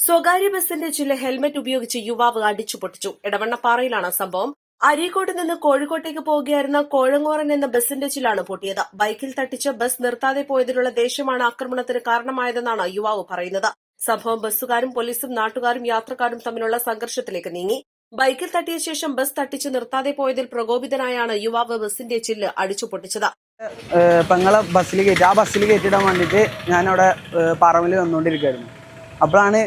സ്വകാര്യ ബസിന്റെ ചില ഹെൽമറ്റ് ഉപയോഗിച്ച് യുവാവ് അടിച്ചു പൊട്ടിച്ചു. എടവണ്ണപ്പാറയിലാണ് സംഭവം. അരീക്കോട് നിന്ന് കോഴിക്കോട്ടേക്ക് പോവുകയായിരുന്ന കോഴങ്ങോറൻ എന്ന ബസിന്റെ ചില്ലാണ് പൊട്ടിയത്. ബൈക്കിൽ തട്ടിച്ച് ബസ് നിർത്താതെ പോയതിലുള്ള ദേഷ്യമാണ് ആക്രമണത്തിന് കാരണമായതെന്നാണ് യുവാവ് പറയുന്നത്. സംഭവം ബസ്സുകാരും പോലീസും നാട്ടുകാരും യാത്രക്കാരും തമ്മിലുള്ള സംഘർഷത്തിലേക്ക് നീങ്ങി. ബൈക്കിൽ തട്ടിയ ശേഷം ബസ് തട്ടിച്ച് നിർത്താതെ പോയതിൽ പ്രകോപിതനായാണ് യുവാവ് ബസിന്റെ ചില്ല് അടിച്ചു പൊട്ടിച്ചത്. പെങ്ങളെ ബസ്സിൽ കയറ്റി ആ ബസ്സിൽ കയറ്റിയിടാൻ വേണ്ടിയിട്ട് ഞാനവിടെ പറമ്പിൽ വന്നുകൊണ്ടിരിക്കുകയായിരുന്നു. അപ്പോഴാണ്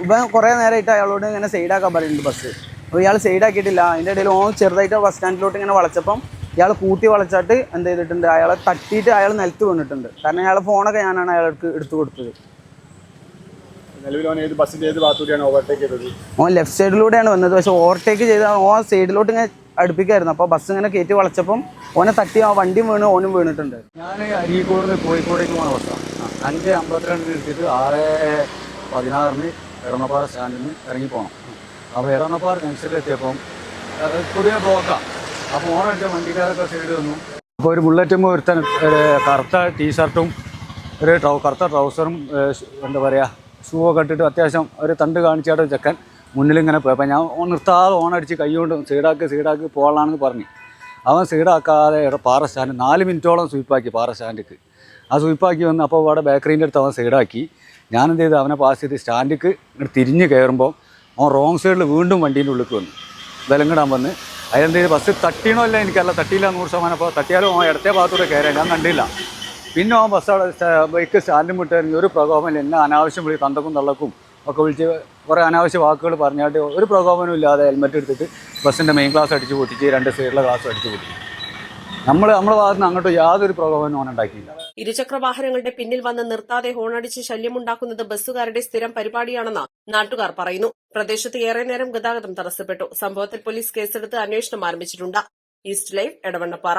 ഇവൻ കുറേ നേരമായിട്ട് അയാളോട് ഇങ്ങനെ സൈഡാക്കാൻ പറയുന്നുണ്ട് ബസ്. അപ്പോൾ ഇയാൾ സൈഡാക്കിയിട്ടില്ല. അതിൻ്റെ ഇടയിൽ ചെറുതായിട്ട് ബസ് സ്റ്റാൻഡിലോട്ട് ഇങ്ങനെ വളച്ചപ്പം ഇയാൾ കൂട്ടി വളച്ചിട്ട് എന്ത് ചെയ്തിട്ടുണ്ട്, അയാളെ തട്ടിയിട്ട് അയാൾ നിലത്ത് വീണിട്ടുണ്ട്. കാരണം അയാളെ ഫോണൊക്കെ ഞാനാണ് അയാൾക്ക് എടുത്തു കൊടുത്തത്. ഓൻ ലെഫ്റ്റ് സൈഡിലൂടെയാണ് വന്നത്. പക്ഷെ ഓവർടേക്ക് ചെയ്ത ഓൻ സൈഡിലോട്ട് ഇങ്ങനെ അടുപ്പിക്കായിരുന്നു. അപ്പോൾ ബസ് ഇങ്ങനെ കയറ്റി വളച്ചപ്പം ഓനെ തട്ടി ആ വണ്ടിയും വീണ് ഓനും വീണിട്ടുണ്ട്. ഞാൻ അരീക്കോട് നിന്ന് കോഴിക്കോടേക്ക് പോകുന്ന ബസ്സാണ്. 5:52 എടുത്തിട്ട് 6:16 എടവണ്ണപ്പാറ സ്റ്റാൻഡിൽ നിന്ന് ഇറങ്ങിപ്പോകണം. അപ്പോൾ എടവണ്ണപ്പാറ ജംഗ്ഷനിലെത്തിയപ്പം പുതിയ ബ്ലോക്കാണ്. അപ്പോൾ ഓണടിച്ച വണ്ടിക്കാരൊക്കെ സൈഡ് വന്നു. അപ്പോൾ ഒരു ബുള്ളറ്റുമ്പോൾ ഒരുത്തൻ കറുത്ത ടീഷർട്ടും ഒരു കറുത്ത ട്രൗസറും എന്താ പറയുക ഷൂ ഒക്കെ ഇട്ടിട്ട് അത്യാവശ്യം ഒരു തണ്ട് കാണിച്ചായിട്ട് ചെക്കൻ മുന്നിലിങ്ങനെ പോയി. അപ്പോൾ ഞാൻ നിർത്താതെ ഓണടിച്ച് കൈ കൊണ്ട് സൈഡാക്കി പോകാനാണെന്ന് പറഞ്ഞു. അവൻ സൈഡാക്കാതെ പാറ സ്റ്റാൻഡ് 4 മിനിറ്റോളം സ്വീപ്പാക്കി പാറ സ്റ്റാൻഡിക്ക്. ആ സ്വീപ്പാക്കി വന്ന് അപ്പോൾ അവിടെ ബേക്കറീൻ്റെ അടുത്ത് അവൻ സൈഡാക്കി. ഞാനെന്ത് ചെയ്ത് അവനെ പാസ് ചെയ്ത് സ്റ്റാൻഡിക്ക് ഇങ്ങോട്ട് തിരിഞ്ഞ് കയറുമ്പോൾ അവൻ റോങ് സൈഡിൽ വീണ്ടും വണ്ടീൻ്റെ ഉള്ളിൽ വന്നു വിലങ്ങിടാൻ വന്ന്. അതിനെന്ത് ചെയ്ത് ബസ് തട്ടീണോ അല്ല എനിക്കല്ല, തട്ടിയില്ല 100%. അപ്പോൾ തട്ടിയാലും അവൻ ഇടത്തെ ഭാഗത്തൂടെ കയറാൻ ഞാൻ കണ്ടില്ല. പിന്നെ അവൻ ബൈക്ക് സ്റ്റാൻഡും വിട്ടായിരുന്നു. ഒരു പ്രകോപനം എന്നെ അനാവശ്യം വിളി തന്തക്കും തള്ളക്കും ഒക്കെ വിളിച്ച് കുറേ അനാവശ്യ വാക്കുകൾ പറഞ്ഞായിട്ട് ഒരു പ്രകോപനം ഇല്ലാതെ ഹെൽമെറ്റ് എടുത്തിട്ട് ബസ്സിൻ്റെ മെയിൻ ക്ലാസ് അടിച്ച് പൊട്ടിച്ച് 2 സൈഡിലെ ക്ലാസ് അടിച്ച് പൊട്ടിച്ചു. നമ്മുടെ ഭാഗത്ത് നിന്ന് അങ്ങോട്ട് യാതൊരു പ്രകോപനവും ഉണ്ടാക്കിയില്ല. ഇരുചക്ര വാഹനങ്ങളുടെ പിന്നിൽ വന്ന് നിർത്താതെ ഹോണടിച്ച് ശല്യമുണ്ടാക്കുന്നത് ബസ്സുകാരുടെ സ്ഥിരം പരിപാടിയാണെന്ന് നാട്ടുകാർ പറയുന്നു. പ്രദേശത്ത് ഏറെ നേരം ഗതാഗതം തടസ്സപ്പെട്ടു. സംഭവത്തിൽ പോലീസ് കേസെടുത്ത് അന്വേഷണം ആരംഭിച്ചിട്ടുണ്ട്. East live, Edavannappara.